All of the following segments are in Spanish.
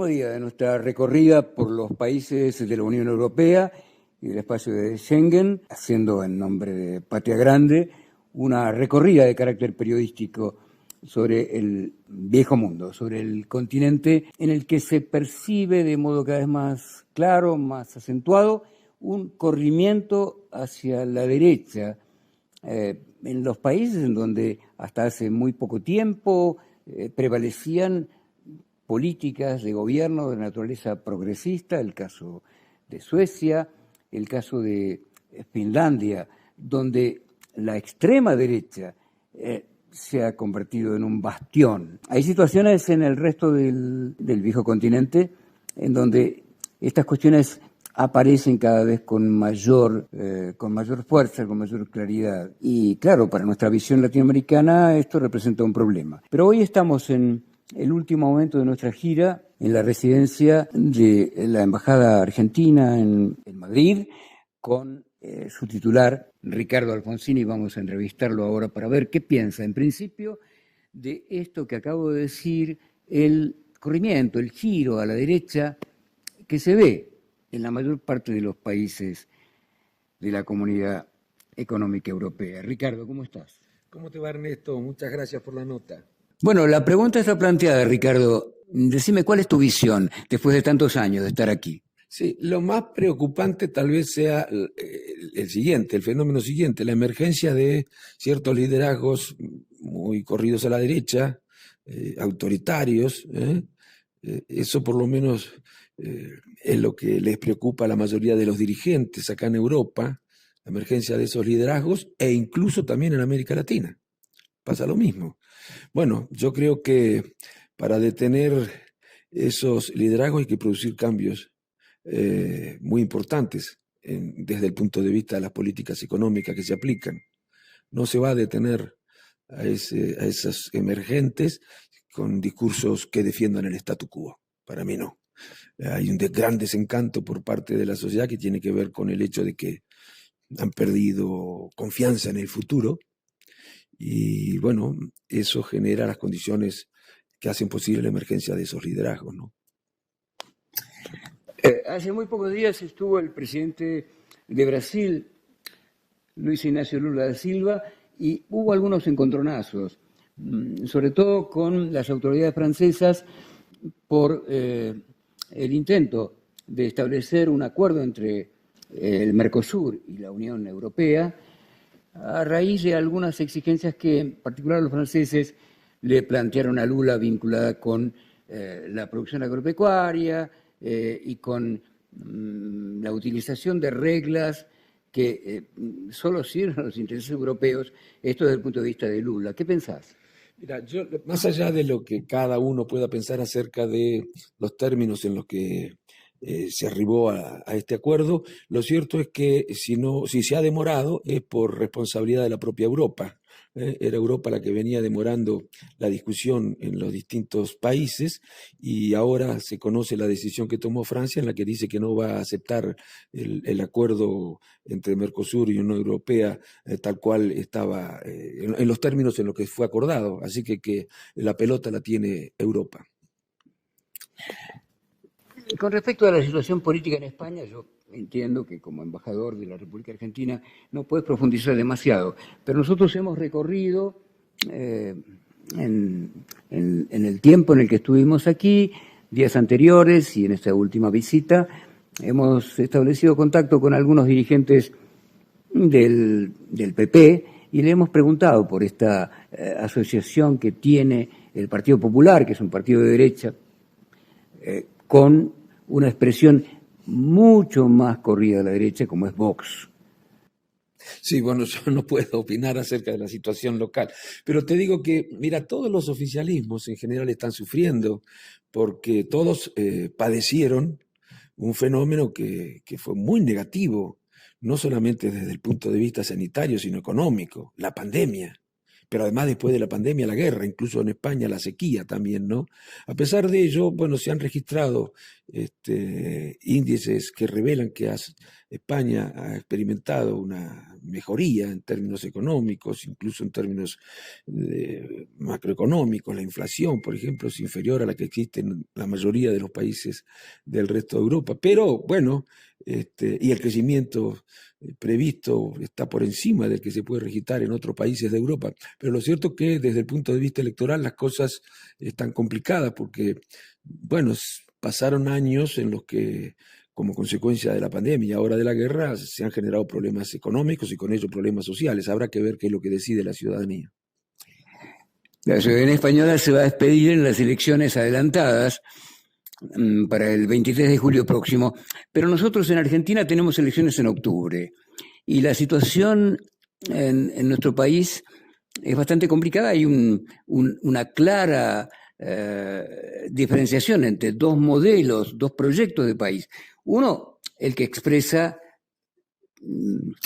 último día de nuestra recorrida por los países de la Unión Europea y del espacio de Schengen, haciendo en nombre de Patria Grande una recorrida de carácter periodístico sobre el viejo mundo, sobre el continente en el que se percibe de modo cada vez más claro, más acentuado, un corrimiento hacia la derecha. En los países en donde hasta hace muy poco tiempo prevalecían políticas de gobierno de naturaleza progresista, el caso de Suecia, el caso de Finlandia, donde la extrema derecha se ha convertido en un bastión. Hay situaciones en el resto del viejo continente en donde estas cuestiones aparecen cada vez con mayor fuerza, con mayor claridad. Y claro, para nuestra visión latinoamericana esto representa un problema. Pero hoy estamos en el último momento de nuestra gira, en la residencia de la Embajada Argentina en Madrid, con su titular, Ricardo Alfonsini. Vamos a entrevistarlo ahora para ver qué piensa, en principio, de esto que acabo de decir, el corrimiento, el giro a la derecha que se ve en la mayor parte de los países de la Comunidad Económica Europea. Ricardo, ¿cómo estás? ¿Cómo te va, Ernesto? Muchas gracias por la nota. Bueno, la pregunta está planteada, Ricardo. Decime, ¿cuál es tu visión después de tantos años de estar aquí? Sí, lo más preocupante tal vez sea el fenómeno siguiente, la emergencia de ciertos liderazgos muy corridos a la derecha, autoritarios. Eso por lo menos es lo que les preocupa a la mayoría de los dirigentes acá en Europa, la emergencia de esos liderazgos, e incluso también en América Latina. Pasa lo mismo. Bueno, yo creo que para detener esos liderazgos hay que producir cambios muy importantes desde el punto de vista de las políticas económicas que se aplican. No se va a detener a esas emergentes con discursos que defiendan el statu quo. Para mí no. Hay un gran desencanto por parte de la sociedad que tiene que ver con el hecho de que han perdido confianza en el futuro. Y bueno, eso genera las condiciones que hacen posible la emergencia de esos liderazgos, ¿no? Hace muy pocos días estuvo el presidente de Brasil, Luis Ignacio Lula da Silva, y hubo algunos encontronazos, sobre todo con las autoridades francesas por el intento de establecer un acuerdo entre el Mercosur y la Unión Europea, a raíz de algunas exigencias que en particular los franceses le plantearon a Lula vinculada con la producción agropecuaria y con la utilización de reglas que solo sirven a los intereses europeos, esto desde el punto de vista de Lula. ¿Qué pensás? Mira, yo, más allá de lo que cada uno pueda pensar acerca de los términos en los que se arribó a este acuerdo, lo cierto es que si se ha demorado es por responsabilidad de la propia Europa. Era Europa la que venía demorando la discusión en los distintos países y ahora se conoce la decisión que tomó Francia en la que dice que no va a aceptar el acuerdo entre Mercosur y Unión Europea tal cual estaba en los términos en los que fue acordado. Así que la pelota la tiene Europa. Con respecto a la situación política en España, yo entiendo que como embajador de la República Argentina no puedes profundizar demasiado, pero nosotros hemos recorrido en el tiempo en el que estuvimos aquí, días anteriores y en esta última visita, hemos establecido contacto con algunos dirigentes del PP y le hemos preguntado por esta asociación que tiene el Partido Popular, que es un partido de derecha, con una expresión mucho más corrida a la derecha, como es Vox. Sí, bueno, yo no puedo opinar acerca de la situación local, pero te digo que, mira, todos los oficialismos en general están sufriendo porque todos padecieron un fenómeno que fue muy negativo, no solamente desde el punto de vista sanitario, sino económico, la pandemia. Pero además después de la pandemia, la guerra, incluso en España la sequía también, ¿no? A pesar de ello, bueno, se han registrado índices que revelan que España ha experimentado una mejoría en términos económicos, incluso en términos macroeconómicos. La inflación, por ejemplo, es inferior a la que existe en la mayoría de los países del resto de Europa. Pero bueno, y el crecimiento previsto está por encima del que se puede registrar en otros países de Europa. Pero lo cierto es que desde el punto de vista electoral las cosas están complicadas porque, bueno, pasaron años en los que, como consecuencia de la pandemia y ahora de la guerra, se han generado problemas económicos y con ello problemas sociales. Habrá que ver qué es lo que decide la ciudadanía. La ciudadanía española se va a despedir en las elecciones adelantadas para el 23 de julio próximo, pero nosotros en Argentina tenemos elecciones en octubre y la situación en nuestro país es bastante complicada. Hay una clara diferenciación entre dos modelos, dos proyectos de país. Uno, el que expresa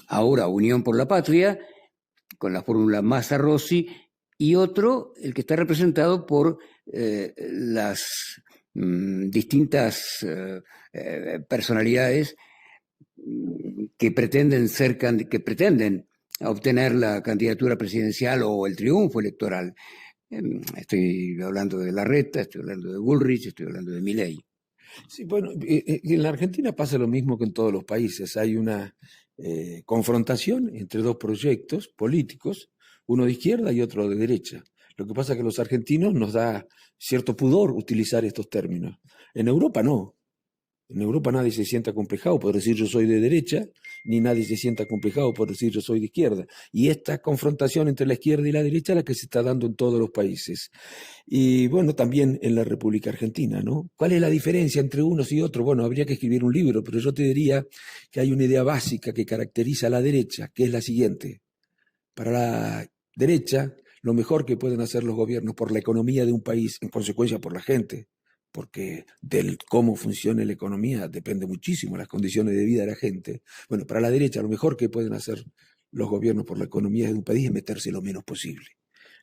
ahora Unión por la Patria, con la fórmula Massa-Rossi, y otro, el que está representado por las distintas personalidades que pretenden obtener la candidatura presidencial o el triunfo electoral. Estoy hablando de Larreta, estoy hablando de Bullrich, estoy hablando de Milei. Sí, bueno, en la Argentina pasa lo mismo que en todos los países. Hay una confrontación entre dos proyectos políticos, uno de izquierda y otro de derecha. Lo que pasa es que a los argentinos nos da cierto pudor utilizar estos términos. En Europa no. En Europa nadie se sienta acomplejado por decir yo soy de derecha, ni nadie se sienta acomplejado por decir yo soy de izquierda. Y esta confrontación entre la izquierda y la derecha es la que se está dando en todos los países. Y bueno, también en la República Argentina, ¿no? ¿Cuál es la diferencia entre unos y otros? Bueno, habría que escribir un libro, pero yo te diría que hay una idea básica que caracteriza a la derecha, que es la siguiente. Para la derecha, lo mejor que pueden hacer los gobiernos por la economía de un país, en consecuencia por la gente, porque del cómo funciona la economía depende muchísimo las condiciones de vida de la gente. Bueno, para la derecha lo mejor que pueden hacer los gobiernos por la economía de un país es meterse lo menos posible.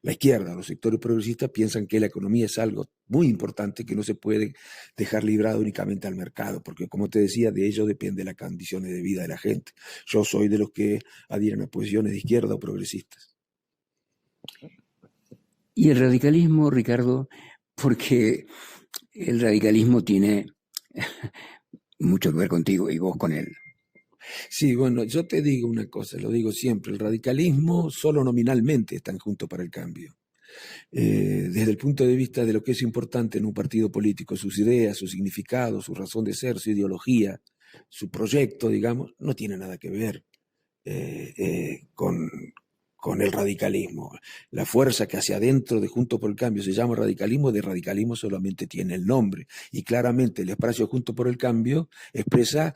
La izquierda, los sectores progresistas piensan que la economía es algo muy importante que no se puede dejar librado únicamente al mercado, porque como te decía, de ello depende las condiciones de vida de la gente. Yo soy de los que adhieren a posiciones de izquierda o progresistas. Y el radicalismo, Ricardo, porque el radicalismo tiene mucho que ver contigo y vos con él. Sí, bueno, yo te digo una cosa, lo digo siempre, el radicalismo solo nominalmente está Juntos para el Cambio. Desde el punto de vista de lo que es importante en un partido político, sus ideas, su significado, su razón de ser, su ideología, su proyecto, digamos, no tiene nada que ver con el radicalismo. La fuerza que hacia adentro de Juntos por el Cambio se llama radicalismo, de radicalismo solamente tiene el nombre. Y claramente el espacio Juntos por el Cambio expresa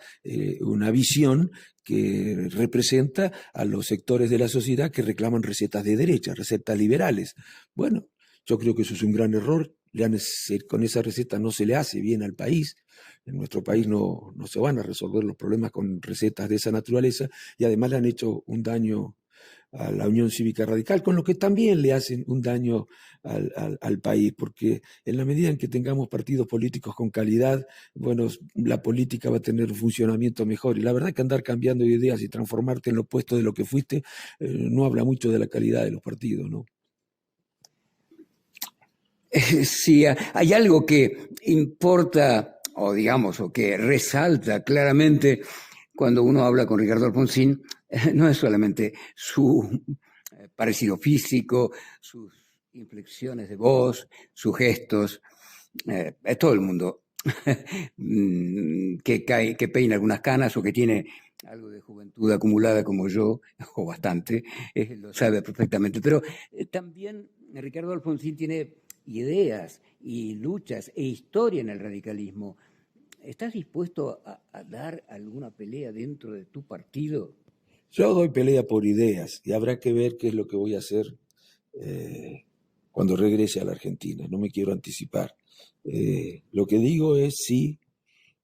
una visión que representa a los sectores de la sociedad que reclaman recetas de derecha, recetas liberales. Bueno, yo creo que eso es un gran error. Con esa receta no se le hace bien al país. En nuestro país no se van a resolver los problemas con recetas de esa naturaleza y además le han hecho un daño a la Unión Cívica Radical, con lo que también le hacen un daño al país, porque en la medida en que tengamos partidos políticos con calidad, bueno, la política va a tener un funcionamiento mejor. Y la verdad que andar cambiando de ideas y transformarte en lo opuesto de lo que fuiste, no habla mucho de la calidad de los partidos, ¿no? Sí, hay algo que importa, o digamos, o que resalta claramente cuando uno habla con Ricardo Alfonsín, no es solamente su parecido físico, sus inflexiones de voz, sus gestos, es todo el mundo que peina algunas canas o que tiene algo de juventud acumulada como yo, o bastante, lo sabe perfectamente. Pero también Ricardo Alfonsín tiene ideas y luchas e historia en el radicalismo. ¿Estás dispuesto a dar alguna pelea dentro de tu partido? Yo doy pelea por ideas y habrá que ver qué es lo que voy a hacer cuando regrese a la Argentina. No me quiero anticipar. Lo que digo es sí,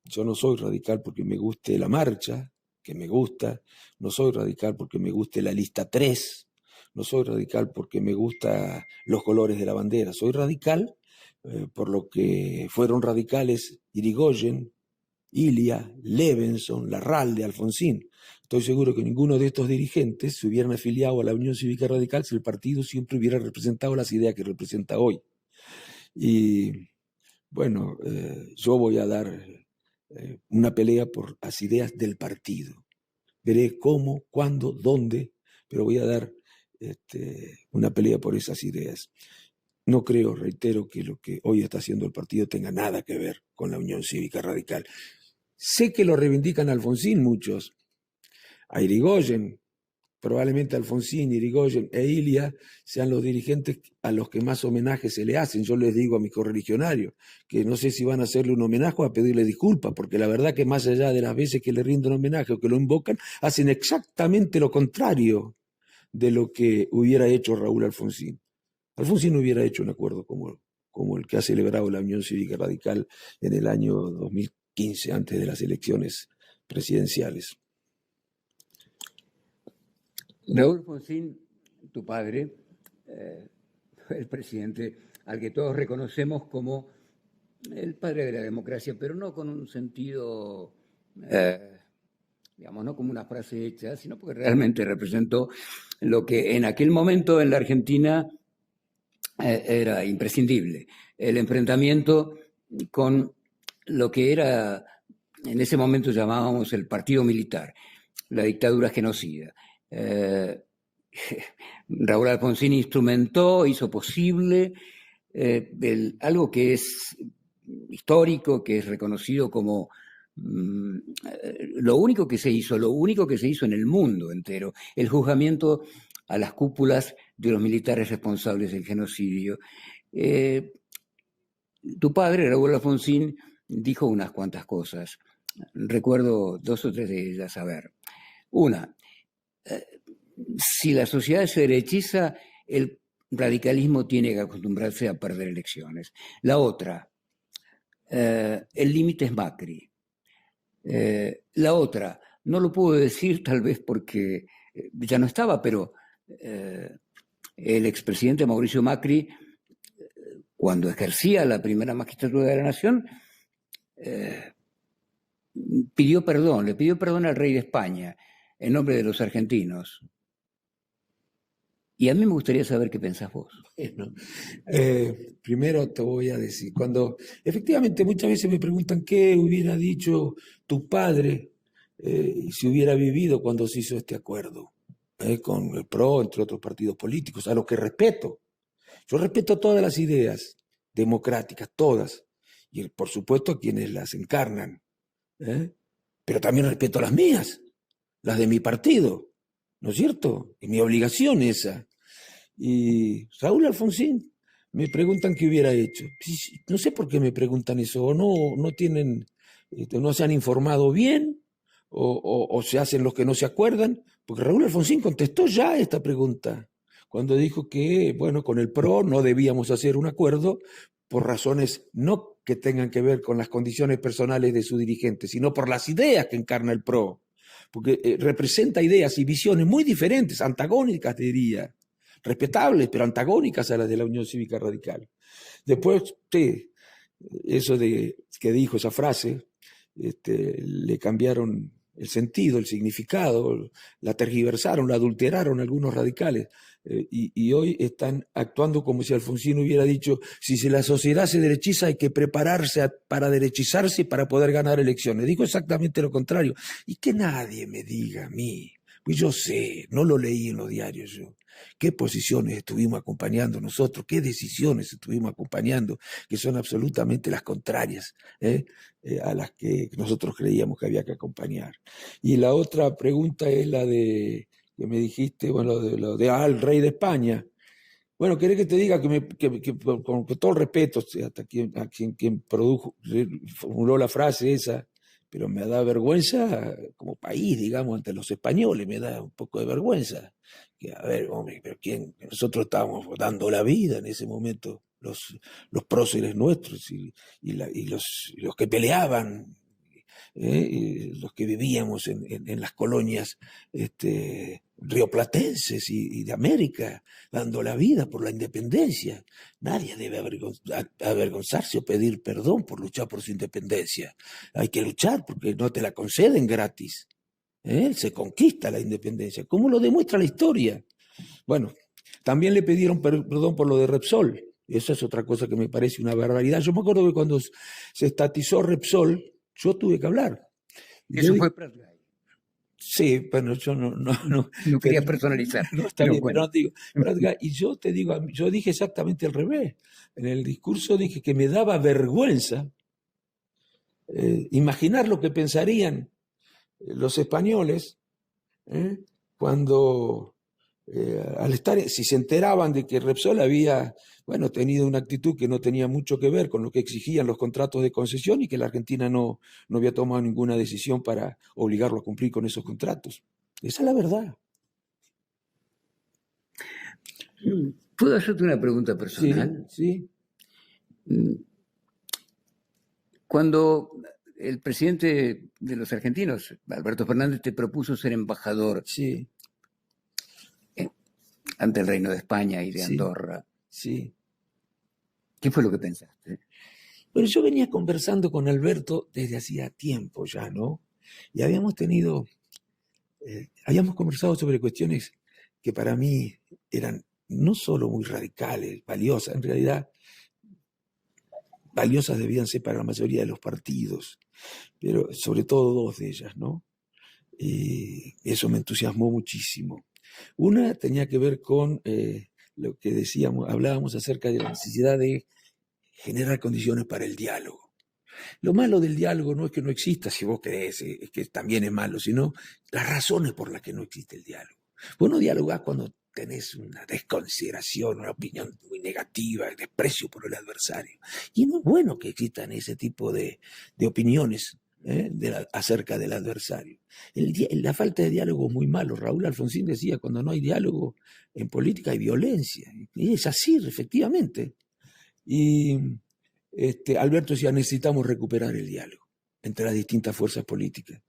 yo no soy radical porque me guste la marcha, que me gusta, no soy radical porque me guste la lista 3, no soy radical porque me gustan los colores de la bandera, soy radical por lo que fueron radicales Irigoyen, Ilia, Levenson, Larralde, Alfonsín. Estoy seguro que ninguno de estos dirigentes se hubieran afiliado a la Unión Cívica Radical si el partido siempre hubiera representado las ideas que representa hoy. Y bueno, yo voy a dar una pelea por las ideas del partido. Veré cómo, cuándo, dónde, pero voy a dar una pelea por esas ideas. No creo, reitero, que lo que hoy está haciendo el partido tenga nada que ver con la Unión Cívica Radical. Sé que lo reivindican a Alfonsín muchos, a Irigoyen, probablemente Alfonsín, Irigoyen e Ilia sean los dirigentes a los que más homenajes se le hacen. Yo les digo a mis correligionarios que no sé si van a hacerle un homenaje o a pedirle disculpas, porque la verdad que más allá de las veces que le rinden homenaje o que lo invocan, hacen exactamente lo contrario de lo que hubiera hecho Raúl Alfonsín. Alfonsín no hubiera hecho un acuerdo como el que ha celebrado la Unión Cívica Radical en el año 2015, antes de las elecciones presidenciales. Raúl Alfonsín, tu padre, el presidente al que todos reconocemos como el padre de la democracia, pero no con un sentido, digamos, no como una frase hecha, sino porque realmente representó lo que en aquel momento en la Argentina era imprescindible, el enfrentamiento con lo que era, en ese momento llamábamos el partido militar, la dictadura genocida. Raúl Alfonsín instrumentó, hizo posible algo que es histórico, que es reconocido como lo único que se hizo en el mundo entero, el juzgamiento a las cúpulas de los militares responsables del genocidio. Tu padre, Raúl Alfonsín, dijo unas cuantas cosas. Recuerdo 2 o 3 de ellas. A ver, una, si la sociedad se derechiza, el radicalismo tiene que acostumbrarse a perder elecciones. La otra, el límite es Macri. La otra, no lo puedo decir tal vez porque ya no estaba, pero el expresidente Mauricio Macri, cuando ejercía la primera magistratura de la Nación, le pidió perdón al rey de España en nombre de los argentinos. Y a mí me gustaría saber qué pensás vos. Bueno, primero te voy a decir, cuando efectivamente muchas veces me preguntan qué hubiera dicho tu padre si hubiera vivido cuando se hizo este acuerdo con el PRO, entre otros partidos políticos, a los que respeto. Yo respeto todas las ideas democráticas, todas, y por supuesto a quienes las encarnan, pero también respeto las mías, las de mi partido, ¿no es cierto? Es mi obligación esa. Y Raúl Alfonsín, me preguntan qué hubiera hecho. No sé por qué me preguntan eso, o no tienen, no se han informado bien, o se hacen los que no se acuerdan, porque Raúl Alfonsín contestó ya esta pregunta, cuando dijo que, bueno, con el PRO no debíamos hacer un acuerdo por razones no que tengan que ver con las condiciones personales de su dirigente, sino por las ideas que encarna el PRO, porque representa ideas y visiones muy diferentes, antagónicas, diría, respetables, pero antagónicas a las de la Unión Cívica Radical. Después, eso de que dijo esa frase, le cambiaron el sentido, el significado, la tergiversaron, la adulteraron algunos radicales, y hoy están actuando como si Alfonsín hubiera dicho, si la sociedad se derechiza hay que prepararse para derechizarse y para poder ganar elecciones. Dijo exactamente lo contrario. Y que nadie me diga a mí, pues yo sé, no lo leí en los diarios yo, qué posiciones estuvimos acompañando nosotros, qué decisiones estuvimos acompañando, que son absolutamente las contrarias a las que nosotros creíamos que había que acompañar. Y la otra pregunta es la de, que me dijiste, bueno, el rey de España. Bueno, querés que te diga que con todo el respeto hasta quien formuló la frase esa, pero me da vergüenza como país, digamos, ante los españoles, me da un poco de vergüenza. Que, a ver, hombre, pero ¿quién? Nosotros estábamos dando la vida en ese momento, los próceres nuestros y los que peleaban, los que vivíamos en las colonias rioplatenses y de América, dando la vida por la independencia. Nadie debe avergonzarse o pedir perdón por luchar por su independencia. Hay que luchar porque no te la conceden gratis. Se conquista la independencia, como lo demuestra la historia. Bueno, también le pidieron perdón por lo de Repsol. Esa es otra cosa que me parece una barbaridad. Yo me acuerdo que cuando se estatizó Repsol, yo tuve que hablar. Eso fue Prat Guy. Sí, pero yo no quería personalizar. No, está bien, bueno. Pero no digo, Prat Guy, y yo te digo, yo dije exactamente al revés. En el discurso dije que me daba vergüenza imaginar lo que pensarían los españoles cuando al estar, si se enteraban de que Repsol había, bueno, tenido una actitud que no tenía mucho que ver con lo que exigían los contratos de concesión y que la Argentina no había tomado ninguna decisión para obligarlo a cumplir con esos contratos. Esa es la verdad. ¿Puedo hacerte una pregunta personal? Sí. Cuando el presidente de los argentinos, Alberto Fernández, te propuso ser embajador ante el Reino de España y de Andorra. Sí. ¿Qué fue lo que pensaste? Bueno, yo venía conversando con Alberto desde hacía tiempo ya, ¿no? Y habíamos conversado sobre cuestiones que para mí eran no solo muy radicales, valiosas, en realidad valiosas debían ser para la mayoría de los partidos, pero sobre todo dos de ellas, ¿no? Y eso me entusiasmó muchísimo. Una tenía que ver con lo que hablábamos acerca de la necesidad de generar condiciones para el diálogo. Lo malo del diálogo no es que no exista, si vos crees, es que también es malo, sino las razones por las que no existe el diálogo. Vos no dialogás cuando tenés una desconsideración, una opinión muy negativa, desprecio por el adversario. Y no es bueno que existan ese tipo de opiniones acerca del adversario. La falta de diálogo es muy malo. Raúl Alfonsín decía, cuando no hay diálogo en política hay violencia. Y es así, efectivamente. Y Alberto decía, necesitamos recuperar el diálogo entre las distintas fuerzas políticas.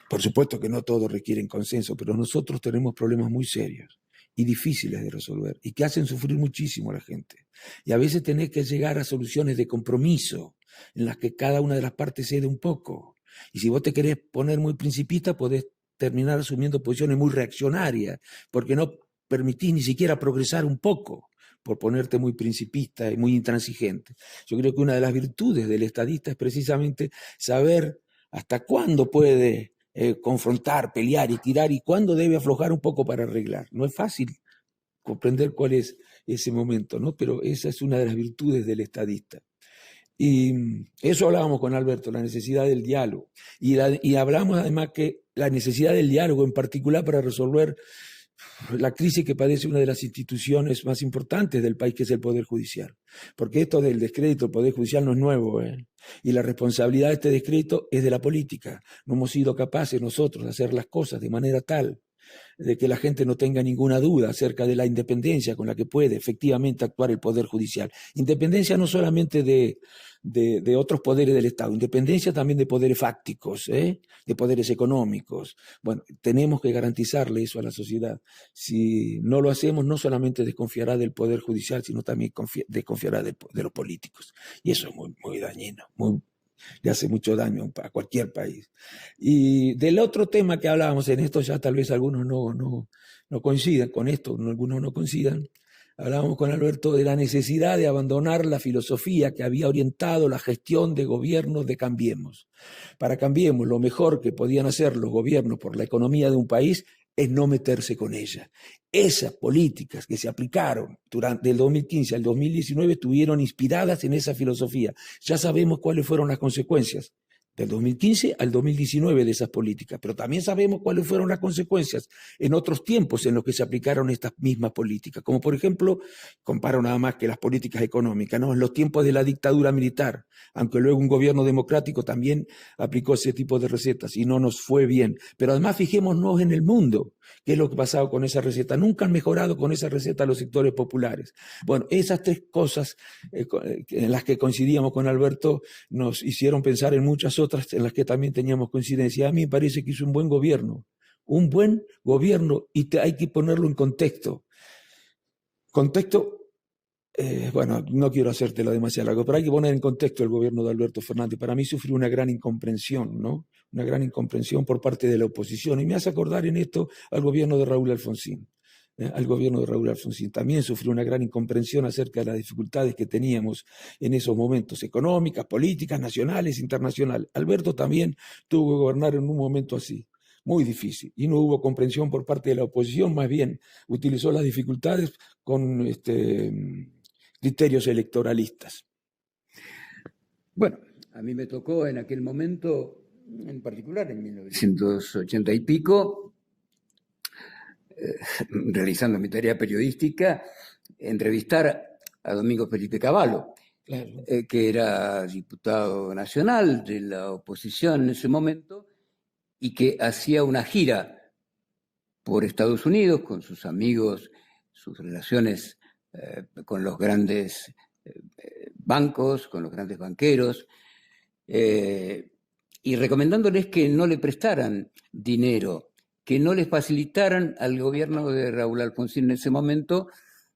Por supuesto que no todos requieren consenso, pero nosotros tenemos problemas muy serios y difíciles de resolver y que hacen sufrir muchísimo a la gente. Y a veces tenés que llegar a soluciones de compromiso en las que cada una de las partes cede un poco. Y si vos te querés poner muy principista, podés terminar asumiendo posiciones muy reaccionarias, porque no permitís ni siquiera progresar un poco, por ponerte muy principista y muy intransigente. Yo creo que una de las virtudes del estadista es precisamente saber hasta cuándo puede confrontar, pelear y tirar y cuándo debe aflojar un poco para arreglar. No es fácil comprender cuál es ese momento, ¿no? Pero esa es una de las virtudes del estadista. Y eso hablábamos con Alberto, la necesidad del diálogo. Y hablamos además que la necesidad del diálogo en particular para resolver la crisis que padece una de las instituciones más importantes del país, que es el Poder Judicial. Porque esto del descrédito del Poder Judicial no es nuevo, y la responsabilidad de este descrédito es de la política. No hemos sido capaces nosotros de hacer las cosas de manera tal de que la gente no tenga ninguna duda acerca de la independencia con la que puede efectivamente actuar el Poder Judicial. Independencia no solamente de otros poderes del Estado, independencia también de poderes fácticos, de poderes económicos. Bueno, tenemos que garantizarle eso a la sociedad. Si no lo hacemos, no solamente desconfiará del Poder Judicial, sino también desconfiará de los políticos. Y eso es muy, muy dañino, le hace mucho daño a cualquier país. Y del otro tema que hablábamos, en esto ya tal vez algunos no coincidan con esto, algunos no coincidan, hablábamos con Alberto de la necesidad de abandonar la filosofía que había orientado la gestión de gobiernos de Cambiemos. Para Cambiemos, lo mejor que podían hacer los gobiernos por la economía de un país es no meterse con ella. Esas políticas que se aplicaron durante el 2015 al 2019 estuvieron inspiradas en esa filosofía. Ya sabemos cuáles fueron las consecuencias del 2015 al 2019 de esas políticas, pero también sabemos cuáles fueron las consecuencias en otros tiempos en los que se aplicaron estas mismas políticas, como por ejemplo, comparo nada más que las políticas económicas, ¿no? En los tiempos de la dictadura militar, aunque luego un gobierno democrático también aplicó ese tipo de recetas y no nos fue bien, pero además fijémonos en el mundo, qué es lo que ha pasado con esa receta. Nunca han mejorado con esa receta los sectores populares. Bueno, esas tres cosas en las que coincidíamos con Alberto nos hicieron pensar en muchas otras en las que también teníamos coincidencia. A mí me parece que hizo un buen gobierno y hay que ponerlo en contexto. Contexto Bueno, no quiero hacértelo demasiado largo, pero hay que poner en contexto el gobierno de Alberto Fernández. Para mí sufrió una gran incomprensión, ¿no? Una gran incomprensión por parte de la oposición. Y me hace acordar en esto al gobierno de Raúl Alfonsín. Al gobierno de Raúl Alfonsín también sufrió una gran incomprensión acerca de las dificultades que teníamos en esos momentos, económicas, políticas, nacionales, internacionales. Alberto también tuvo que gobernar en un momento así, muy difícil, y no hubo comprensión por parte de la oposición, más bien utilizó las dificultades con criterios electoralistas. Bueno, a mí me tocó en aquel momento, en particular en 1980 y pico, realizando mi tarea periodística, entrevistar a Domingo Felipe Cavallo, Claro. Que era diputado nacional de la oposición en ese momento y que hacía una gira por Estados Unidos con sus amigos, sus relaciones con los grandes bancos, con los grandes banqueros, y recomendándoles que no le prestaran dinero, que no les facilitaran al gobierno de Raúl Alfonsín en ese momento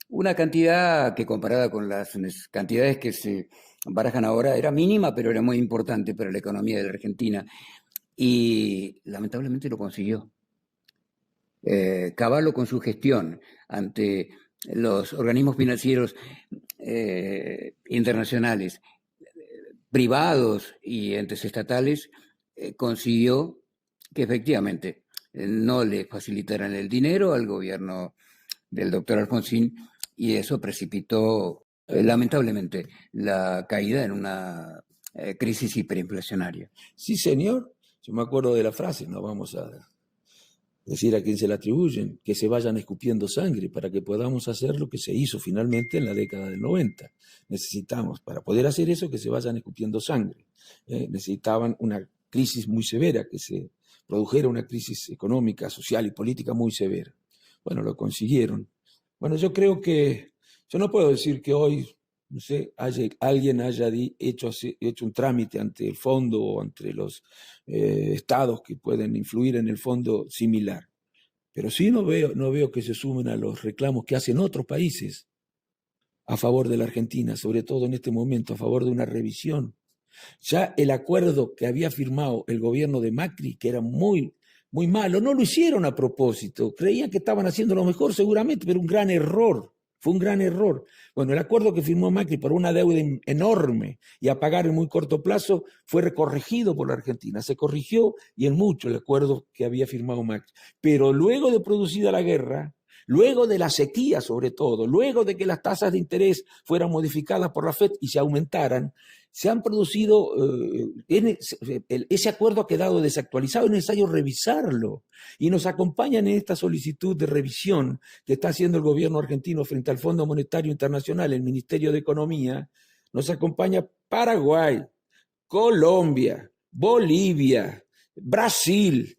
una cantidad que comparada con las cantidades que se barajan ahora era mínima, pero era muy importante para la economía de la Argentina. Y lamentablemente lo consiguió. Cavallo con su gestión ante los organismos financieros internacionales, privados y entes estatales, consiguió que efectivamente no le facilitaran el dinero al gobierno del doctor Alfonsín y eso precipitó lamentablemente la caída en una crisis hiperinflacionaria. Sí, señor. Yo me acuerdo de la frase, no vamos a decir a quién se la atribuyen, que se vayan escupiendo sangre para que podamos hacer lo que se hizo finalmente en la década del 90. Necesitamos, para poder hacer eso, que se vayan escupiendo sangre. Necesitaban una crisis muy severa, que se produjera una crisis económica, social y política muy severa. Bueno, lo consiguieron. Bueno, yo creo que, yo no puedo decir que hoy, no sé, alguien haya hecho un trámite ante el fondo o ante los estados que pueden influir en el fondo similar. Pero sí no veo que se sumen a los reclamos que hacen otros países a favor de la Argentina, sobre todo en este momento, a favor de una revisión. Ya el acuerdo que había firmado el gobierno de Macri, que era muy malo, no lo hicieron a propósito, creían que estaban haciendo lo mejor seguramente, pero un gran error. Fue un gran error. Bueno, el acuerdo que firmó Macri por una deuda enorme y a pagar en muy corto plazo fue corregido por la Argentina. Se corrigió y en mucho el acuerdo que había firmado Macri. Pero luego de producida la guerra, luego de la sequía sobre todo, luego de que las tasas de interés fueran modificadas por la FED y se aumentaran, se han producido, ese acuerdo ha quedado desactualizado, es necesario revisarlo. Y nos acompañan en esta solicitud de revisión que está haciendo el gobierno argentino frente al Fondo Monetario Internacional, el Ministerio de Economía, nos acompaña Paraguay, Colombia, Bolivia, Brasil,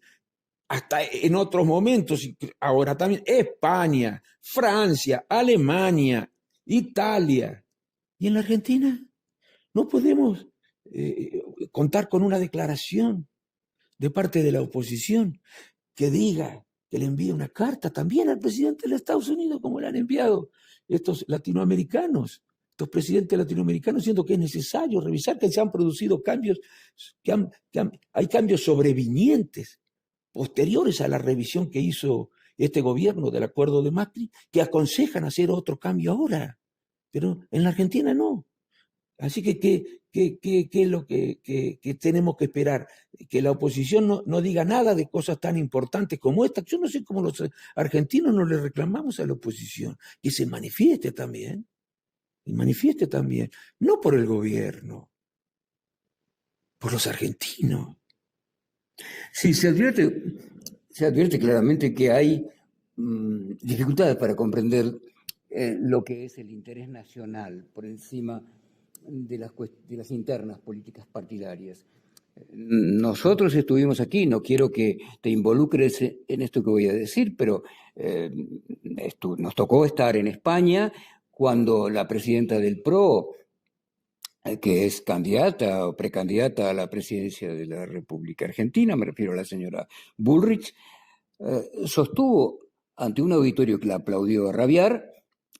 hasta en otros momentos, ahora también España, Francia, Alemania, Italia. ¿Y en la Argentina? No podemos contar con una declaración de parte de la oposición que diga, que le envíe una carta también al presidente de los Estados Unidos, como le han enviado estos latinoamericanos, estos presidentes latinoamericanos, siendo que es necesario revisar que se han producido cambios, hay cambios sobrevinientes, posteriores a la revisión que hizo este gobierno del acuerdo de Macri, que aconsejan hacer otro cambio ahora, pero en la Argentina no. Así que, ¿qué es lo que tenemos que esperar? Que la oposición no diga nada de cosas tan importantes como esta. Yo no sé cómo los argentinos no le reclamamos a la oposición, que se manifieste también, no por el gobierno, por los argentinos. Sí, se advierte claramente que hay dificultades para comprender lo que es el interés nacional por encima de las internas políticas partidarias. Nosotros estuvimos aquí, no quiero que te involucres en esto que voy a decir, pero nos tocó estar en España cuando la presidenta del PRO, que es candidata o precandidata a la presidencia de la República Argentina, me refiero a la señora Bullrich, sostuvo ante un auditorio que la aplaudió a rabiar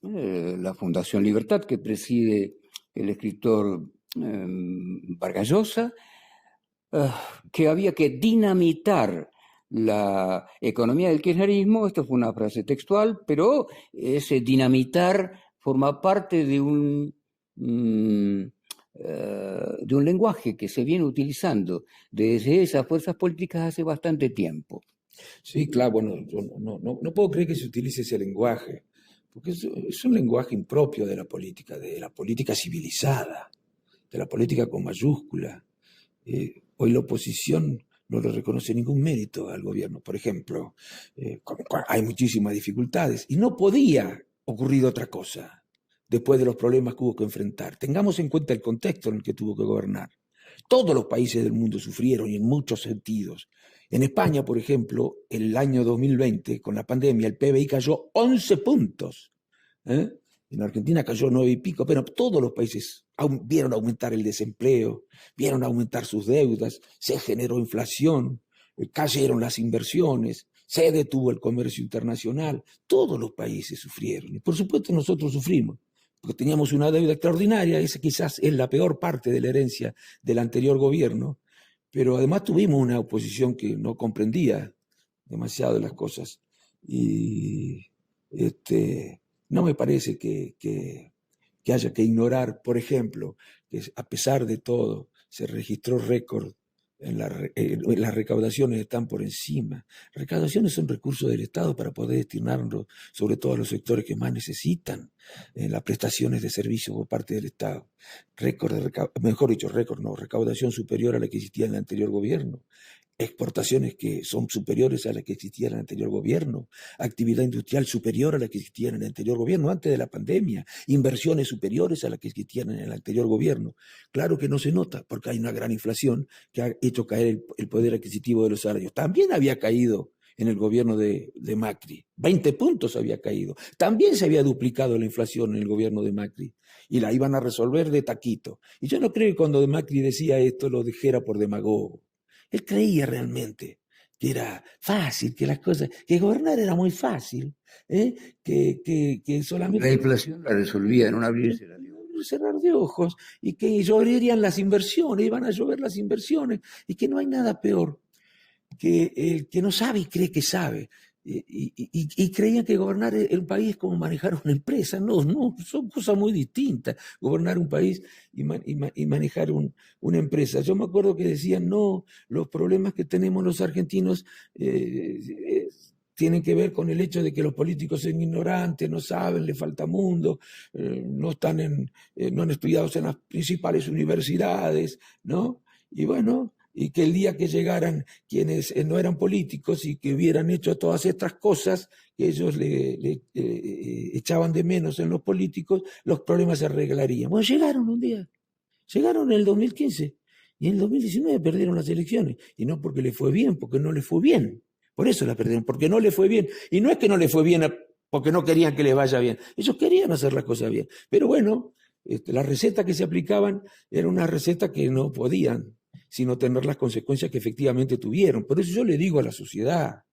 la Fundación Libertad, que preside el escritor Vargas Llosa, que había que dinamitar la economía del kirchnerismo. Esto fue una frase textual, pero ese dinamitar forma parte de un lenguaje que se viene utilizando desde esas fuerzas políticas hace bastante tiempo. Sí, claro, bueno, yo no puedo creer que se utilice ese lenguaje, porque es un lenguaje impropio de la política civilizada, de la política con mayúscula. Hoy la oposición no le reconoce ningún mérito al gobierno. Por ejemplo, hay muchísimas dificultades y no podía ocurrir otra cosa después de los problemas que hubo que enfrentar. Tengamos en cuenta el contexto en el que tuvo que gobernar. Todos los países del mundo sufrieron y en muchos sentidos. En España, por ejemplo, el año 2020, con la pandemia, el PBI cayó 11 puntos. En Argentina cayó 9 y pico, pero todos los países vieron aumentar el desempleo, vieron aumentar sus deudas, se generó inflación, cayeron las inversiones, se detuvo el comercio internacional. Todos los países sufrieron y por supuesto nosotros sufrimos, porque teníamos una deuda extraordinaria. Esa quizás es la peor parte de la herencia del anterior gobierno, pero además tuvimos una oposición que no comprendía demasiado las cosas y no me parece que haya que ignorar, por ejemplo, que a pesar de todo se registró récord las recaudaciones están por encima. Recaudaciones son recursos del Estado para poder destinarlos sobre todo a los sectores que más necesitan las prestaciones de servicios por parte del Estado. Recaudación superior a la que existía en el anterior gobierno. Exportaciones que son superiores a las que existían en el anterior gobierno, actividad industrial superior a la que existía en el anterior gobierno antes de la pandemia, inversiones superiores a las que existían en el anterior gobierno. Claro que no se nota porque hay una gran inflación que ha hecho caer el poder adquisitivo de los salarios. También había caído en el gobierno de Macri, 20 puntos había caído. También se había duplicado la inflación en el gobierno de Macri y la iban a resolver de taquito. Y yo no creo que cuando Macri decía esto lo dijera por demagogo. Él creía realmente que era fácil, que las cosas, que gobernar era muy fácil, que solamente... La inflación la resolvía en un abrir y cerrar de ojos. Cerrar de ojos, y que lloverían las inversiones, iban a llover las inversiones, y que no hay nada peor que el que no sabe y cree que sabe. Y creían que gobernar el país es como manejar una empresa. No, son cosas muy distintas, gobernar un país y manejar una empresa. Yo me acuerdo que decían, no, los problemas que tenemos los argentinos tienen que ver con el hecho de que los políticos son ignorantes, no saben, les falta mundo, no han estudiado en las principales universidades, ¿no? Y bueno, y que el día que llegaran quienes no eran políticos y que hubieran hecho todas estas cosas que ellos le echaban de menos en los políticos, los problemas se arreglarían. Bueno, llegaron un día, llegaron en el 2015 y en el 2019 perdieron las elecciones. Y no porque les fue bien, porque no les fue bien. Por eso la perdieron, porque no les fue bien. Y no es que no les fue bien porque no querían que les vaya bien. Ellos querían hacer las cosas bien. Pero bueno, la receta que se aplicaban era una receta que no podían sino tener las consecuencias que efectivamente tuvieron. Por eso yo le digo a la sociedad,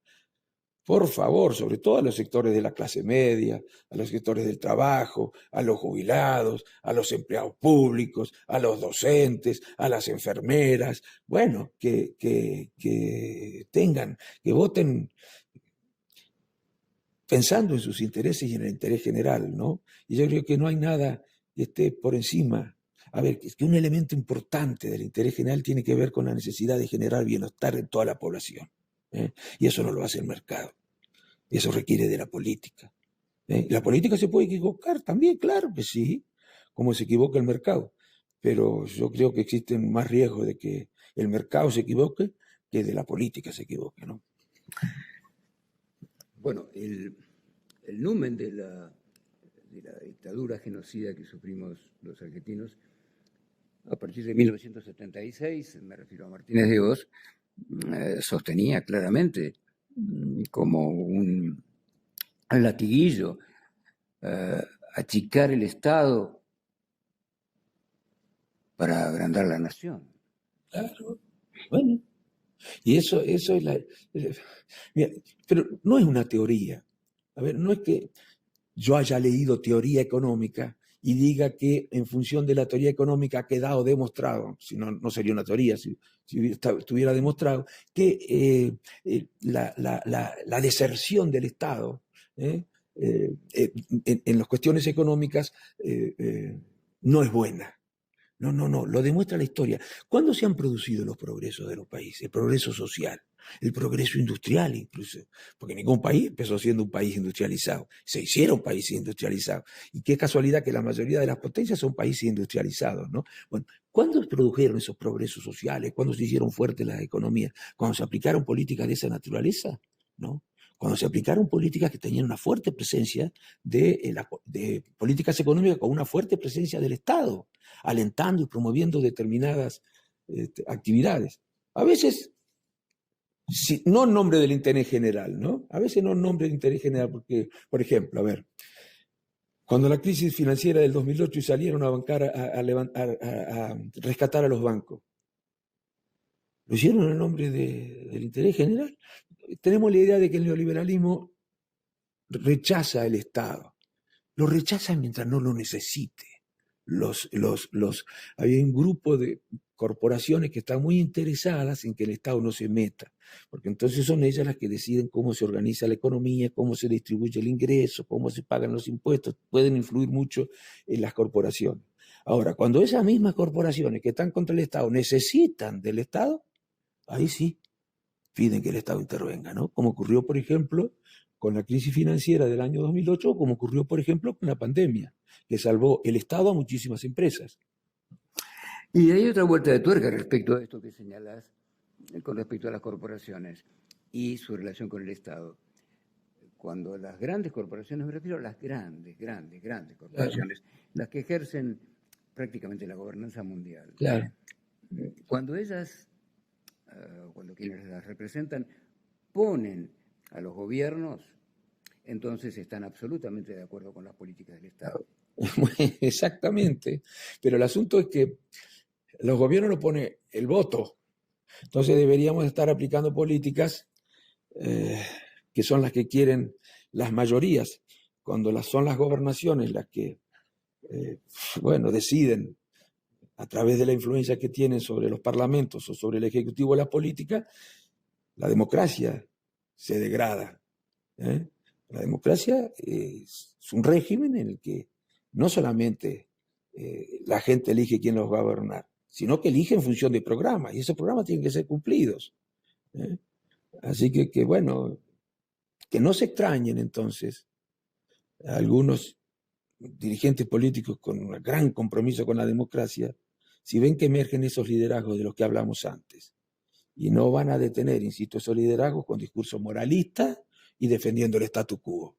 por favor, sobre todo a los sectores de la clase media, a los sectores del trabajo, a los jubilados, a los empleados públicos, a los docentes, a las enfermeras, bueno, que voten pensando en sus intereses y en el interés general, ¿no? Y yo creo que no hay nada que esté por encima. A ver, es que un elemento importante del interés general tiene que ver con la necesidad de generar bienestar en toda la población. Y eso no lo hace el mercado. Eso requiere de la política. La política se puede equivocar también, claro que sí, como se equivoca el mercado. Pero yo creo que existen más riesgos de que el mercado se equivoque que de la política se equivoque, ¿no? Bueno, el numen de la dictadura genocida que sufrimos los argentinos a partir de 1976, me refiero a Martínez de Hoz, sostenía claramente como un latiguillo achicar el Estado para agrandar la nación. Claro, bueno. Y eso es mira, pero no es una teoría. A ver, no es que yo haya leído teoría económica y diga que en función de la teoría económica ha quedado demostrado, si no, no sería una teoría, si estuviera demostrado, que la deserción del Estado en las cuestiones económicas no es buena. No, lo demuestra la historia. ¿Cuándo se han producido los progresos de los países? El progreso social, el progreso industrial incluso, porque ningún país empezó siendo un país industrializado, se hicieron países industrializados. Y qué casualidad que la mayoría de las potencias son países industrializados, ¿no? Bueno, ¿cuándo se produjeron esos progresos sociales? ¿Cuándo se hicieron fuertes las economías? ¿Cuando se aplicaron políticas de esa naturaleza? ¿No? Cuando se aplicaron políticas que tenían una fuerte presencia de políticas económicas con una fuerte presencia del Estado, alentando y promoviendo determinadas actividades. A veces, no en nombre del interés general, ¿no? A veces no en nombre del interés general, porque, por ejemplo, a ver, cuando la crisis financiera del 2008 y salieron a bancar, a rescatar a los bancos, ¿lo hicieron en nombre del interés general? Tenemos la idea de que el neoliberalismo rechaza el Estado. Lo rechaza mientras no lo necesite. Hay un grupo de corporaciones que están muy interesadas en que el Estado no se meta, porque entonces son ellas las que deciden cómo se organiza la economía, cómo se distribuye el ingreso, cómo se pagan los impuestos, pueden influir mucho en las corporaciones. Ahora, cuando esas mismas corporaciones que están contra el Estado necesitan del Estado, ahí sí piden que el Estado intervenga, ¿no? Como ocurrió, por ejemplo, con la crisis financiera del año 2008, como ocurrió, por ejemplo, con la pandemia, que salvó el Estado a muchísimas empresas. Y hay otra vuelta de tuerca respecto a esto que señalas con respecto a las corporaciones y su relación con el Estado. Cuando las grandes corporaciones, me refiero a las grandes corporaciones, claro, las que ejercen prácticamente la gobernanza mundial. Claro. Cuando ellas, cuando quienes las representan, ponen a los gobiernos, entonces están absolutamente de acuerdo con las políticas del Estado. Exactamente. Pero el asunto es que los gobiernos nos ponen el voto. Entonces deberíamos estar aplicando políticas que son las que quieren las mayorías, cuando son las gobernaciones las que, deciden a través de la influencia que tienen sobre los parlamentos o sobre el ejecutivo de la política, la democracia se degrada. La democracia es un régimen en el que no solamente la gente elige quién los va a gobernar, sino que elige en función de programas, y esos programas tienen que ser cumplidos. Así que no se extrañen entonces algunos dirigentes políticos con un gran compromiso con la democracia, si ven que emergen esos liderazgos de los que hablamos antes, y no van a detener, insisto, esos liderazgos con discursos moralistas y defendiendo el statu quo.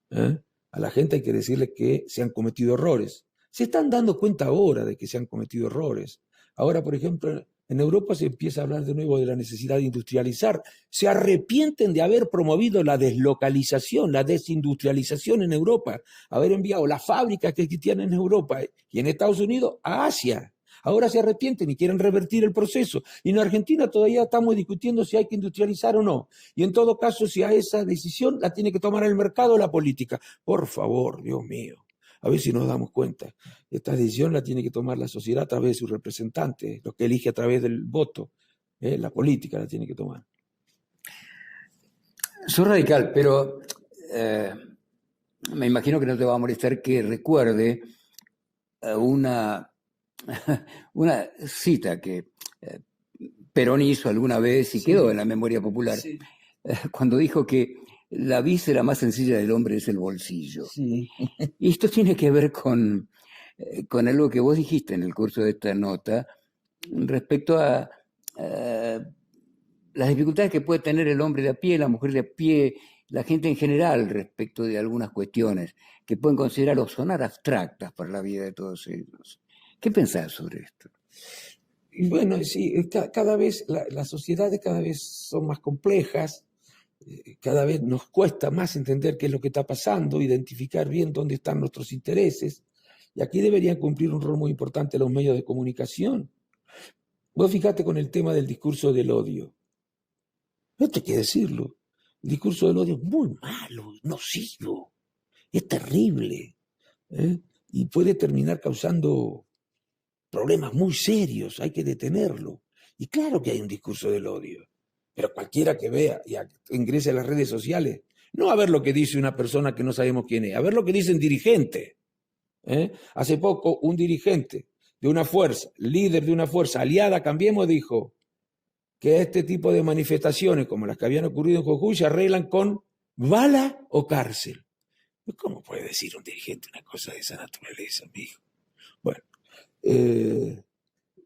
A la gente hay que decirle que se han cometido errores. Se están dando cuenta ahora de que se han cometido errores. Ahora, por ejemplo, en Europa se empieza a hablar de nuevo de la necesidad de industrializar. Se arrepienten de haber promovido la deslocalización, la desindustrialización en Europa, haber enviado las fábricas que existían en Europa y en Estados Unidos a Asia. Ahora se arrepienten y quieren revertir el proceso. Y en Argentina todavía estamos discutiendo si hay que industrializar o no. Y en todo caso, si a esa decisión la tiene que tomar el mercado o la política. Por favor, Dios mío, a ver si nos damos cuenta. Esta decisión la tiene que tomar la sociedad a través de sus representantes, lo que elige a través del voto. La política la tiene que tomar. Soy radical, pero me imagino que no te va a molestar que recuerde una cita que Perón hizo alguna vez y sí, quedó en la memoria popular, sí, cuando dijo que la víscera más sencilla del hombre es el bolsillo. Sí. Y esto tiene que ver con algo que vos dijiste en el curso de esta nota respecto a las dificultades que puede tener el hombre de a pie, la mujer de a pie, la gente en general respecto de algunas cuestiones que pueden considerar o sonar abstractas para la vida de todos ellos. ¿Qué pensás sobre esto? Bueno, sí, cada vez las sociedades cada vez son más complejas, cada vez nos cuesta más entender qué es lo que está pasando, identificar bien dónde están nuestros intereses, y aquí deberían cumplir un rol muy importante los medios de comunicación. Vos fijate con el tema del discurso del odio. No hay que decirlo. El discurso del odio es muy malo, nocivo. Es terrible, ¿eh? Y puede terminar causando problemas muy serios, hay que detenerlo. Y claro que hay un discurso del odio, pero cualquiera que vea y ingrese a las redes sociales, no a ver lo que dice una persona que no sabemos quién es, a ver lo que dicen dirigentes. Hace poco un dirigente de una fuerza, líder de una fuerza aliada, Cambiemos, dijo que este tipo de manifestaciones, como las que habían ocurrido en Jujuy, se arreglan con bala o cárcel. ¿Cómo puede decir un dirigente una cosa de esa naturaleza, amigo? Bueno,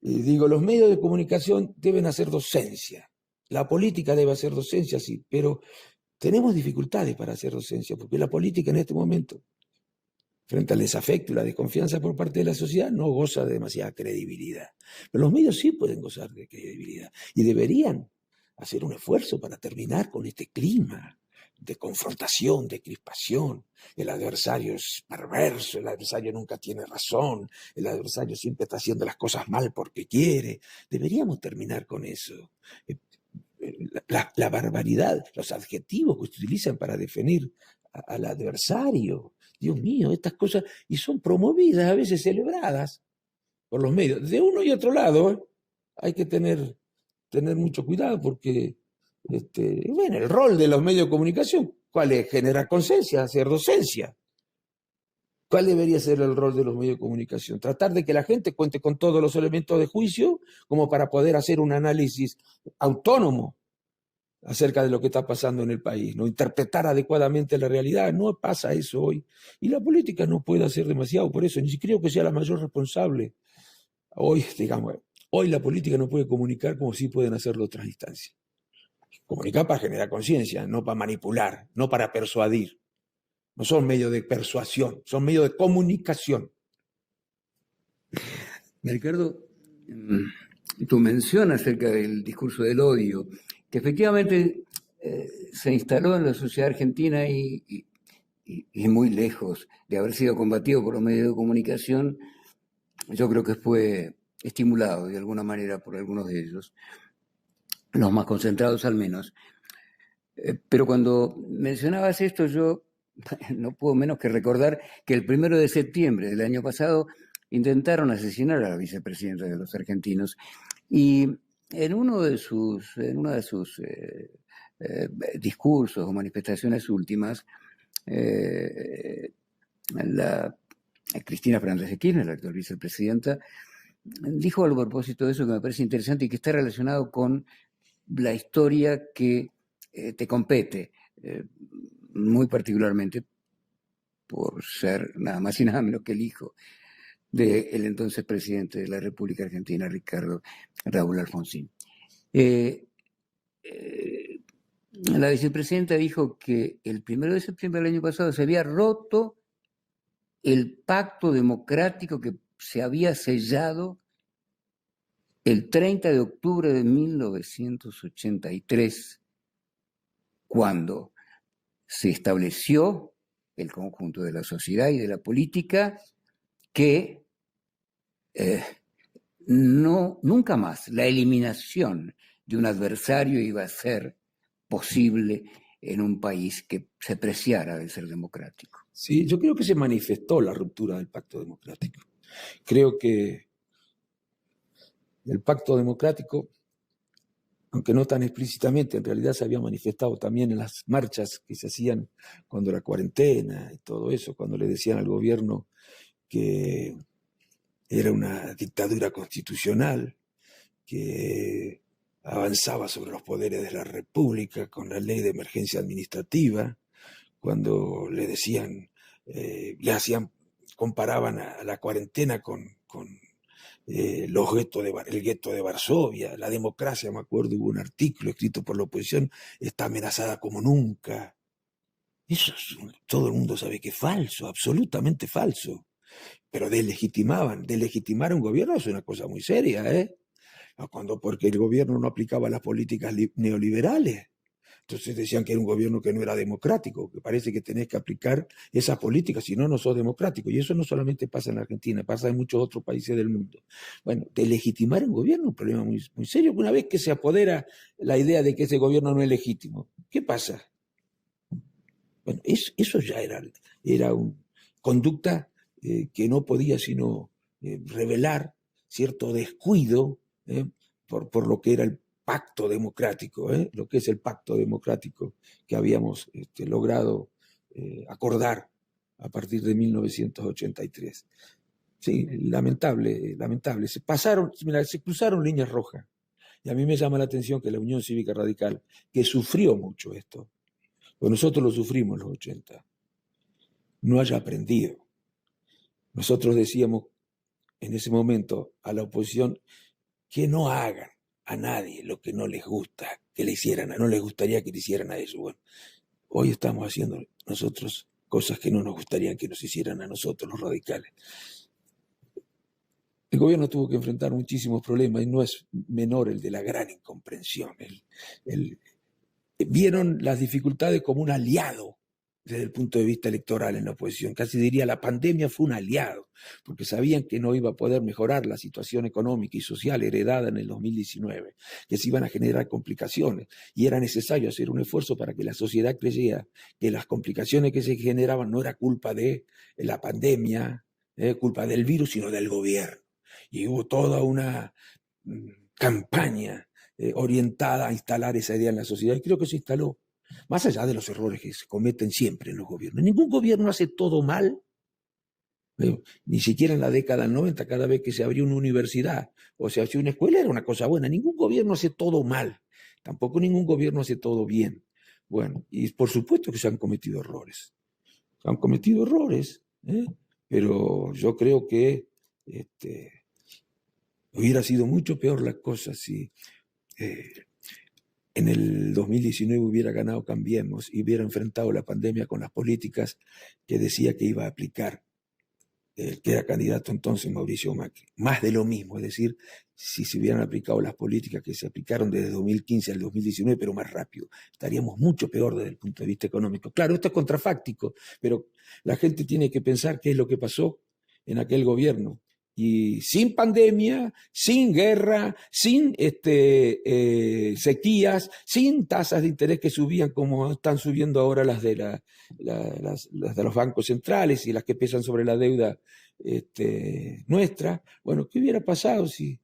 digo, los medios de comunicación deben hacer docencia. La política debe hacer docencia, sí, pero tenemos dificultades para hacer docencia, porque la política en este momento, frente al desafecto y la desconfianza por parte de la sociedad, no goza de demasiada credibilidad. Pero los medios sí pueden gozar de credibilidad y deberían hacer un esfuerzo para terminar con este clima de confrontación, de crispación. El adversario es perverso, el adversario nunca tiene razón, el adversario siempre está haciendo las cosas mal porque quiere. Deberíamos terminar con eso. La barbaridad, los adjetivos que se utilizan para definir al adversario. Dios mío, estas cosas, y son promovidas, a veces celebradas por los medios. De uno y otro lado, hay que tener mucho cuidado porque, bueno, el rol de los medios de comunicación, ¿cuál es? Generar conciencia, hacer docencia. ¿Cuál debería ser el rol de los medios de comunicación? Tratar de que la gente cuente con todos los elementos de juicio como para poder hacer un análisis autónomo acerca de lo que está pasando en el país, ¿no? Interpretar adecuadamente la realidad. No pasa eso hoy. Y la política no puede hacer demasiado por eso, ni creo que sea la mayor responsable. Hoy, digamos, hoy la política no puede comunicar como sí pueden hacerlo otras instancias. Comunicar para generar conciencia, no para manipular, no para persuadir. No son medios de persuasión, son medios de comunicación. Ricardo, tu mención acerca del discurso del odio, que efectivamente se instaló en la sociedad argentina y muy lejos de haber sido combatido por los medios de comunicación, yo creo que fue estimulado de alguna manera por algunos de ellos, los más concentrados al menos. Pero cuando mencionabas esto, yo no puedo menos que recordar que el 1 de septiembre del año pasado intentaron asesinar a la vicepresidenta de los argentinos y en uno de sus discursos o manifestaciones últimas, Cristina Fernández de Kirchner, la actual vicepresidenta, dijo algo a propósito de eso que me parece interesante y que está relacionado con la historia que te compete, muy particularmente por ser nada más y nada menos que el hijo del entonces presidente de la República Argentina, Ricardo Raúl Alfonsín. La vicepresidenta dijo que el 1 de septiembre del año pasado se había roto el pacto democrático que se había sellado el 30 de octubre de 1983, cuando se estableció el conjunto de la sociedad y de la política que nunca más la eliminación de un adversario iba a ser posible en un país que se preciara de ser democrático. Sí, yo creo que se manifestó la ruptura del pacto democrático. Creo que el pacto democrático, aunque no tan explícitamente, en realidad se había manifestado también en las marchas que se hacían cuando la cuarentena y todo eso, cuando le decían al gobierno que era una dictadura constitucional, que avanzaba sobre los poderes de la República con la ley de emergencia administrativa, cuando le decían, comparaban a la cuarentena con el gueto de Varsovia, la democracia, me acuerdo, hubo un artículo escrito por la oposición, está amenazada como nunca. Eso todo el mundo sabe que es falso, absolutamente falso. Pero deslegitimar a un gobierno es una cosa muy seria, porque el gobierno no aplicaba las políticas neoliberales. Entonces decían que era un gobierno que no era democrático, que parece que tenés que aplicar esas políticas, si no, no sos democrático. Y eso no solamente pasa en Argentina, pasa en muchos otros países del mundo. Bueno, delegitimar un gobierno es un problema muy, muy serio. Una vez que se apodera la idea de que ese gobierno no es legítimo, ¿qué pasa? Bueno, eso ya era una conducta que no podía sino revelar cierto descuido por lo que era el pacto democrático, lo que es el pacto democrático que habíamos logrado acordar a partir de 1983. Sí, lamentable, lamentable. Se cruzaron líneas rojas. Y a mí me llama la atención que la Unión Cívica Radical, que sufrió mucho esto, pues nosotros lo sufrimos en los 80, no haya aprendido. Nosotros decíamos en ese momento a la oposición que no hagan a nadie lo que no les gusta que le hicieran, no les gustaría que le hicieran a ellos. Bueno, hoy estamos haciendo nosotros cosas que no nos gustaría que nos hicieran a nosotros, los radicales. El gobierno tuvo que enfrentar muchísimos problemas y no es menor el de la gran incomprensión. Vieron las dificultades como un aliado desde el punto de vista electoral en la oposición. Casi diría la pandemia fue un aliado, porque sabían que no iba a poder mejorar la situación económica y social heredada en el 2019, que se iban a generar complicaciones y era necesario hacer un esfuerzo para que la sociedad creyera que las complicaciones que se generaban no era culpa de la pandemia, culpa del virus, sino del gobierno. Y hubo toda una campaña orientada a instalar esa idea en la sociedad, y creo que se instaló, más allá de los errores que se cometen siempre en los gobiernos. Ningún gobierno hace todo mal, ni siquiera en la década del 90, cada vez que se abrió una universidad o se hacía una escuela era una cosa buena. Ningún gobierno hace todo mal, tampoco ningún gobierno hace todo bien. Bueno, y por supuesto que se han cometido errores. Se han cometido errores, pero yo creo que hubiera sido mucho peor la cosa si en el 2019 hubiera ganado Cambiemos y hubiera enfrentado la pandemia con las políticas que decía que iba a aplicar el que era candidato entonces Mauricio Macri. Más de lo mismo, es decir, si se hubieran aplicado las políticas que se aplicaron desde 2015 al 2019, pero más rápido, estaríamos mucho peor desde el punto de vista económico. Claro, esto es contrafáctico, pero la gente tiene que pensar qué es lo que pasó en aquel gobierno. Y sin pandemia, sin guerra, sin sequías, sin tasas de interés que subían como están subiendo ahora las de los bancos centrales y las que pesan sobre la deuda nuestra. Bueno, ¿qué hubiera pasado si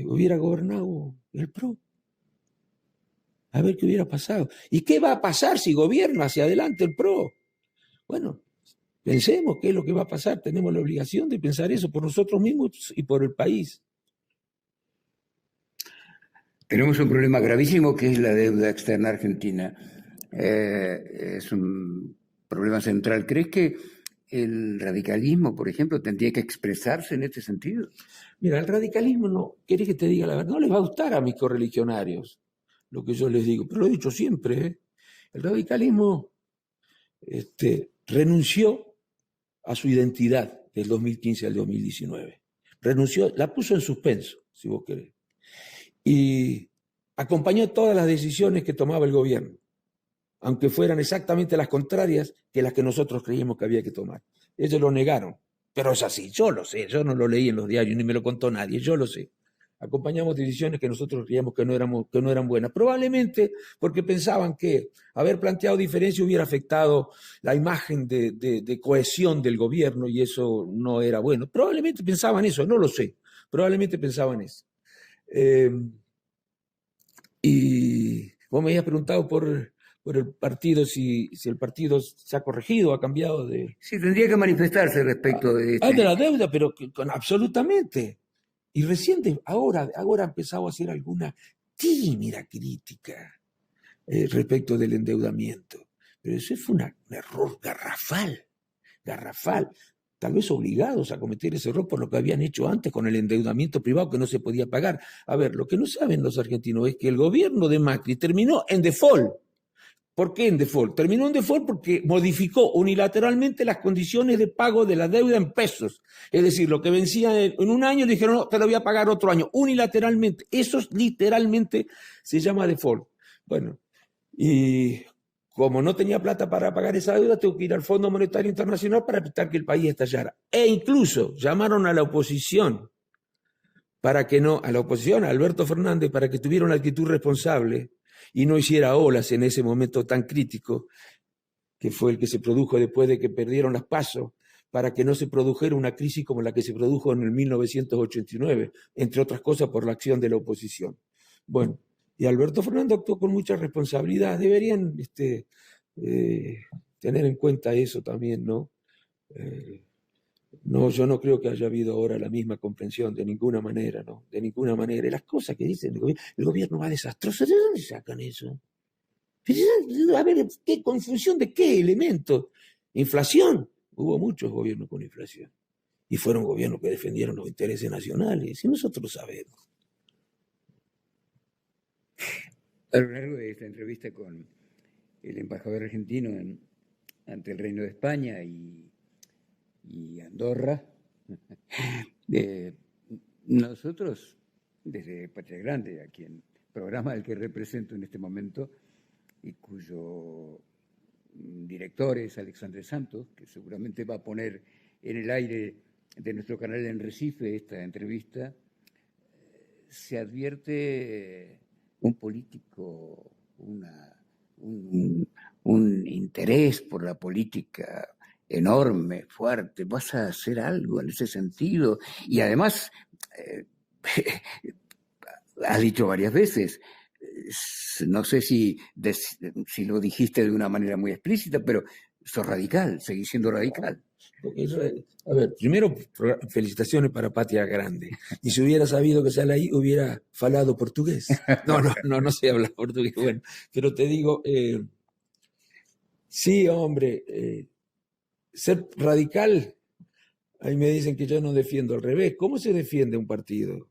hubiera gobernado el PRO? A ver qué hubiera pasado. ¿Y qué va a pasar si gobierna hacia adelante el PRO? Bueno, pensemos qué es lo que va a pasar. Tenemos la obligación de pensar eso por nosotros mismos y por el país. Tenemos un problema gravísimo que es la deuda externa argentina. Es un problema central. ¿Crees que el radicalismo, por ejemplo, tendría que expresarse en este sentido? Mira, el radicalismo, no, ¿querés que te diga la verdad? No les va a gustar a mis correligionarios lo que yo les digo, pero lo he dicho siempre. El radicalismo renunció a su identidad del 2015 al 2019. Renunció, la puso en suspenso, si vos querés. Y acompañó todas las decisiones que tomaba el gobierno, aunque fueran exactamente las contrarias que las que nosotros creíamos que había que tomar. Ellos lo negaron, pero es así, yo lo sé, yo no lo leí en los diarios, ni me lo contó nadie, yo lo sé. Acompañamos decisiones que nosotros creíamos que no eran buenas, probablemente porque pensaban que haber planteado diferencia hubiera afectado la imagen de cohesión del gobierno y eso no era bueno. Probablemente pensaban eso, no lo sé, probablemente pensaban eso. Y vos me habías preguntado por el partido, si el partido se ha corregido, ha cambiado de... Sí, tendría que manifestarse respecto de... de la deuda, pero absolutamente. Y recién ahora ha empezado a hacer alguna tímida crítica respecto del endeudamiento. Pero eso fue un error garrafal. Tal vez obligados a cometer ese error por lo que habían hecho antes con el endeudamiento privado que no se podía pagar. A ver, lo que no saben los argentinos es que el gobierno de Macri terminó en default. ¿Por qué en default? Terminó en default porque modificó unilateralmente las condiciones de pago de la deuda en pesos. Es decir, lo que vencía en un año, le dijeron, no, te lo voy a pagar otro año, unilateralmente. Eso literalmente se llama default. Bueno, y como no tenía plata para pagar esa deuda, tengo que ir al Fondo Monetario Internacional para evitar que el país estallara. E incluso llamaron a la oposición, a Alberto Fernández, para que tuviera una actitud responsable y no hiciera olas en ese momento tan crítico. que fue el que se produjo después de que perdieron las PASO, para que no se produjera una crisis como la que se produjo en el 1989, entre otras cosas por la acción de la oposición. Bueno, y Alberto Fernández actuó con mucha responsabilidad. Deberían tener en cuenta eso también, ¿no? No, yo no creo que haya habido ahora la misma comprensión, de ninguna manera, ¿no? De ninguna manera. Y las cosas que dicen el gobierno va desastroso, ¿de dónde sacan eso? A ver, ¿qué confusión de qué elemento? Inflación. Hubo muchos gobiernos con inflación. Y fueron gobiernos que defendieron los intereses nacionales. Y nosotros lo sabemos. A lo largo de esta entrevista con el embajador argentino ante el Reino de España y Andorra, nosotros, desde Patria Grande, a quien programa al que represento en este momento y cuyo director es Alexandre Santos, que seguramente va a poner en el aire de nuestro canal en Recife esta entrevista, se advierte un político, un interés por la política enorme, fuerte. ¿Vas a hacer algo en ese sentido? Y además, has dicho varias veces, no sé si lo dijiste de una manera muy explícita, pero sos radical, seguís siendo radical. A ver, primero, felicitaciones para Patria Grande. Y si hubiera sabido que sale ahí, hubiera falado portugués. No sé hablar portugués. Bueno, pero te digo, sí, hombre, ser radical, ahí me dicen que yo no defiendo al revés. ¿Cómo se defiende un partido?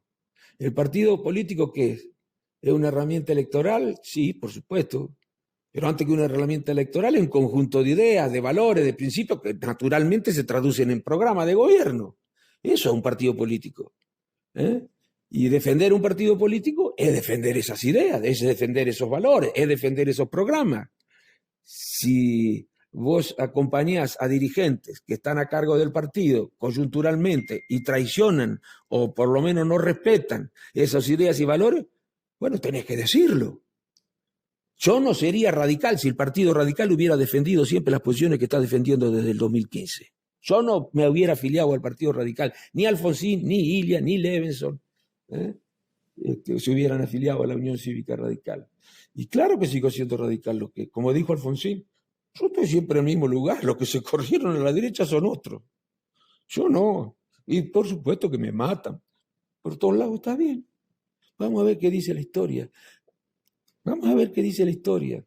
¿El partido político qué es? ¿Es una herramienta electoral? Sí, por supuesto. Pero antes que una herramienta electoral, es un conjunto de ideas, de valores, de principios que naturalmente se traducen en programa de gobierno. Eso es un partido político. Y defender un partido político es defender esas ideas, es defender esos valores, es defender esos programas. Si vos acompañás a dirigentes que están a cargo del partido coyunturalmente y traicionan o por lo menos no respetan esas ideas y valores, bueno, tenés que decirlo. Yo no sería radical si el Partido Radical hubiera defendido siempre las posiciones que está defendiendo desde el 2015. Yo no me hubiera afiliado al Partido Radical, ni Alfonsín, ni Illa, ni Levenson, que se hubieran afiliado a la Unión Cívica Radical. Y claro que sigo siendo radical, lo que, como dijo Alfonsín, yo estoy siempre en el mismo lugar, los que se corrieron a la derecha son otros. Yo no. Y por supuesto que me matan. Por todos lados está bien. Vamos a ver qué dice la historia. Vamos a ver qué dice la historia.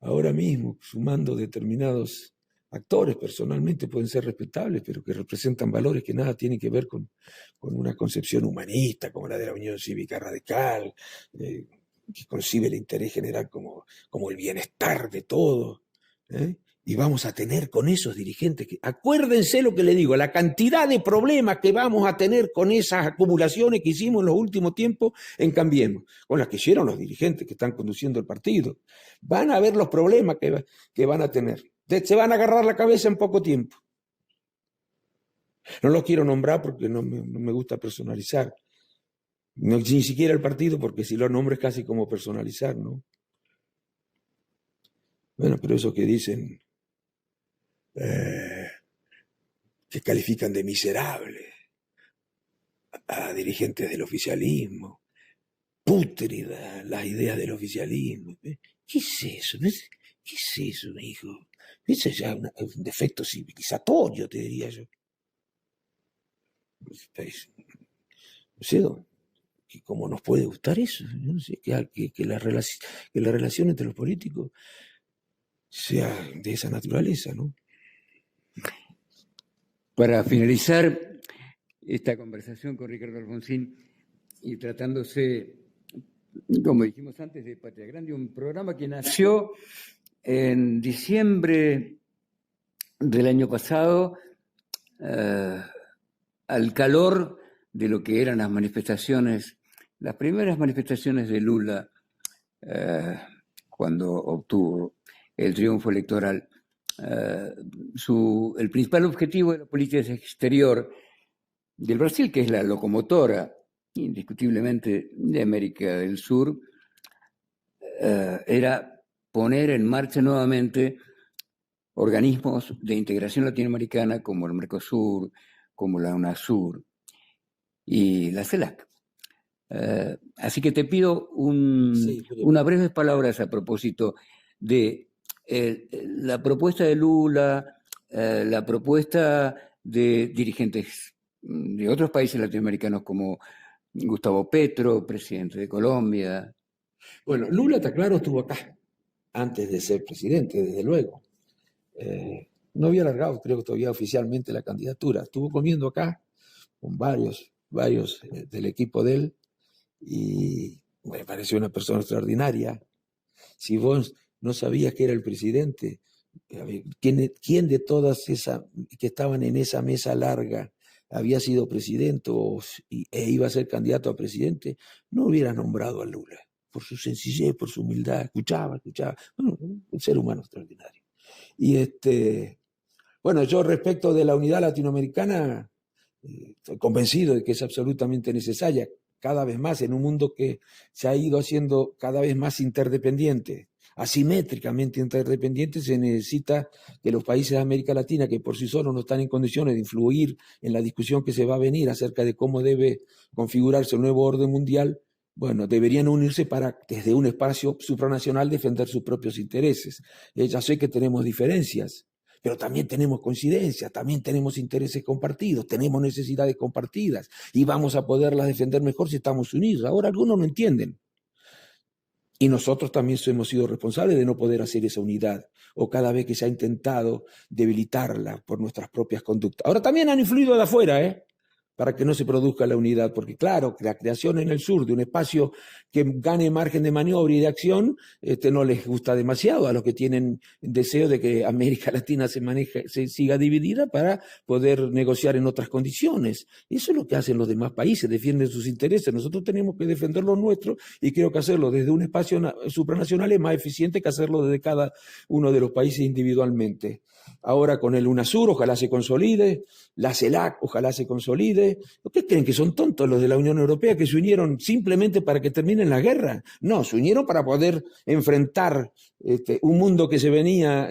Ahora mismo, sumando determinados actores, personalmente pueden ser respetables, pero que representan valores que nada tienen que ver con una concepción humanista, como la de la Unión Cívica Radical, que concibe el interés general como el bienestar de todos. Y vamos a tener con esos dirigentes, acuérdense lo que le digo, la cantidad de problemas que vamos a tener con esas acumulaciones que hicimos en los últimos tiempos en Cambiemos, con las que hicieron los dirigentes que están conduciendo el partido. Van a ver los problemas que van a tener. Se van a agarrar la cabeza en poco tiempo. No los quiero nombrar porque no me gusta personalizar. No, ni siquiera el partido, porque si lo nombro es casi como personalizar, ¿no? Bueno, pero eso que dicen, que califican de miserables a dirigentes del oficialismo, pútrida las ideas del oficialismo. ¿Qué es eso? ¿Qué es eso, mi hijo? Eso es ya un defecto civilizatorio, te diría yo. No sé cómo nos puede gustar eso. Yo no sé, que la relación entre los políticos sea de esa naturaleza, ¿no? Para finalizar esta conversación con Ricardo Alfonsín, y tratándose, como dijimos antes, de Patria Grande, un programa que nació en diciembre del año pasado, al calor de lo que eran las manifestaciones, las primeras manifestaciones de Lula, cuando obtuvo el triunfo electoral. El principal objetivo de la política exterior del Brasil, que es la locomotora indiscutiblemente de América del Sur, era poner en marcha nuevamente organismos de integración latinoamericana como el Mercosur, como la UNASUR y la CELAC. Así que te pido unas breves palabras a propósito de la propuesta de Lula, la propuesta de dirigentes de otros países latinoamericanos como Gustavo Petro, presidente de Colombia. Bueno, Lula, está claro, estuvo acá antes de ser presidente, desde luego. No había alargado, creo que todavía oficialmente la candidatura. Estuvo comiendo acá con varios del equipo de él y me pareció una persona extraordinaria. Si vos no sabías que era el presidente, ¿quién de todas esas que estaban en esa mesa larga había sido presidente e iba a ser candidato a presidente? No hubiera nombrado a Lula, por su sencillez, por su humildad. Escuchaba. Bueno, un ser humano extraordinario. Y bueno, yo respecto de la unidad latinoamericana, estoy convencido de que es absolutamente necesaria, cada vez más en un mundo que se ha ido haciendo cada vez más interdependiente, asimétricamente interdependiente. Se necesita que los países de América Latina, que por sí solos no están en condiciones de influir en la discusión que se va a venir acerca de cómo debe configurarse el nuevo orden mundial, bueno, deberían unirse para, desde un espacio supranacional, defender sus propios intereses. Ya sé que tenemos diferencias, pero también tenemos coincidencias, también tenemos intereses compartidos, tenemos necesidades compartidas y vamos a poderlas defender mejor si estamos unidos. Ahora algunos no entienden. Y nosotros también hemos sido responsables de no poder hacer esa unidad, o cada vez que se ha intentado debilitarla por nuestras propias conductas. Ahora también han influido de afuera, para que no se produzca la unidad, porque claro, la creación en el sur de un espacio que gane margen de maniobra y de acción no les gusta demasiado a los que tienen deseo de que América Latina se siga dividida para poder negociar en otras condiciones. Y eso es lo que hacen los demás países, defienden sus intereses. Nosotros tenemos que defender los nuestros y creo que hacerlo desde un espacio supranacional es más eficiente que hacerlo desde cada uno de los países individualmente. Ahora con el UNASUR, ojalá se consolide, la CELAC, ojalá se consolide. ¿Qué creen que son tontos los de la Unión Europea que se unieron simplemente para que terminen la guerra? No, se unieron para poder enfrentar un mundo que se venía,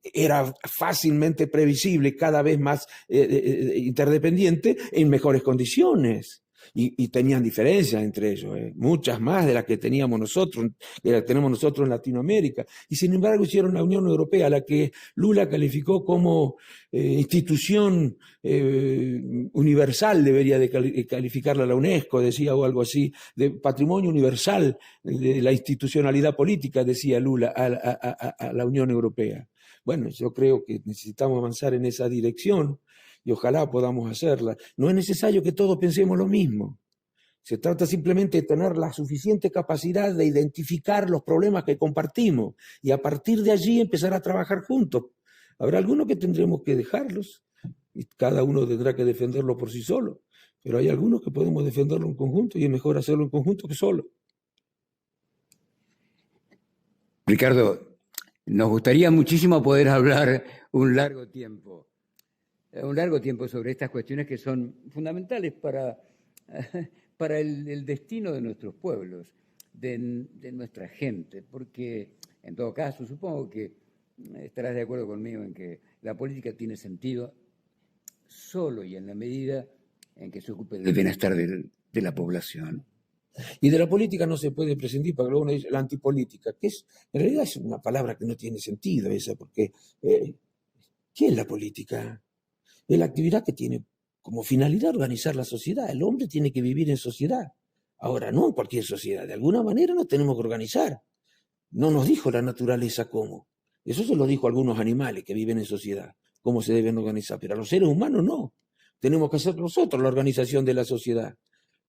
era fácilmente previsible, cada vez más interdependiente, en mejores condiciones. Y tenían diferencias entre ellos, muchas más de las que teníamos nosotros, de las que tenemos nosotros en Latinoamérica. Y sin embargo hicieron la Unión Europea, la que Lula calificó como institución universal, debería de calificarla la UNESCO, decía, o algo así, de patrimonio universal de la institucionalidad política, decía Lula, a la Unión Europea. Bueno, yo creo que necesitamos avanzar en esa dirección y ojalá podamos hacerla. No es necesario que todos pensemos lo mismo. Se trata simplemente de tener la suficiente capacidad de identificar los problemas que compartimos y a partir de allí empezar a trabajar juntos. Habrá algunos que tendremos que dejarlos y cada uno tendrá que defenderlo por sí solo, pero hay algunos que podemos defenderlo en conjunto y es mejor hacerlo en conjunto que solo. Ricardo, nos gustaría muchísimo poder hablar un largo tiempo sobre estas cuestiones que son fundamentales para el destino de nuestros pueblos, de nuestra gente, porque en todo caso supongo que estarás de acuerdo conmigo en que la política tiene sentido solo y en la medida en que se ocupe del bienestar de la población. Y de la política no se puede prescindir, porque luego uno dice la antipolítica, que en realidad es una palabra que no tiene sentido esa, porque ¿qué es la política? Es la actividad que tiene como finalidad organizar la sociedad. El hombre tiene que vivir en sociedad. Ahora, no en cualquier sociedad. De alguna manera nos tenemos que organizar. No nos dijo la naturaleza cómo. Eso se lo dijo a algunos animales que viven en sociedad, cómo se deben organizar. Pero a los seres humanos no. Tenemos que hacer nosotros la organización de la sociedad.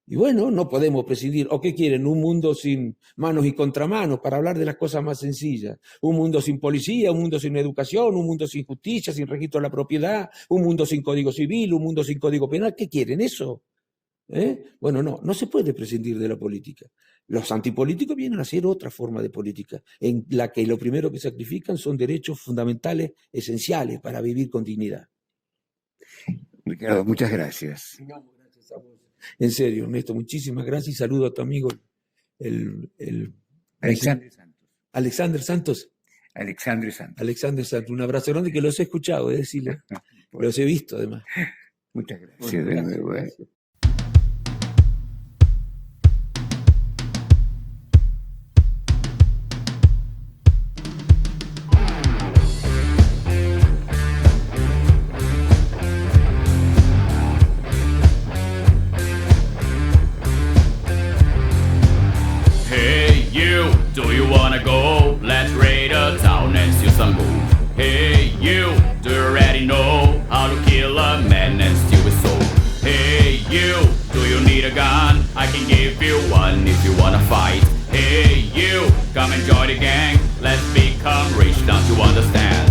Y bueno, no podemos prescindir. ¿O qué quieren? Un mundo sin manos y contramanos, para hablar de las cosas más sencillas. Un mundo sin policía, un mundo sin educación, un mundo sin justicia, sin registro de la propiedad, un mundo sin código civil, un mundo sin código penal. ¿Qué quieren? ¿Eso? Bueno, no se puede prescindir de la política. Los antipolíticos vienen a hacer otra forma de política, en la que lo primero que sacrifican son derechos fundamentales, esenciales para vivir con dignidad. Ricardo, muchas gracias. Gracias a vos. En serio, Ernesto, muchísimas gracias y saludo a tu amigo, Alexander Santos. Alexander Santos. Alexandre Santos. Alexandre Santos, un abrazo grande, que los he escuchado, decirle. Los he visto además. Muchas gracias de nuevo. Gracias. Hey you, do you wanna go? Let's raid a town and steal some gold. Hey you, do you already know how to kill a man and steal his soul? Hey you, do you need a gun? I can give you one if you wanna fight. Hey you, come and join the gang. Let's become rich, don't you understand?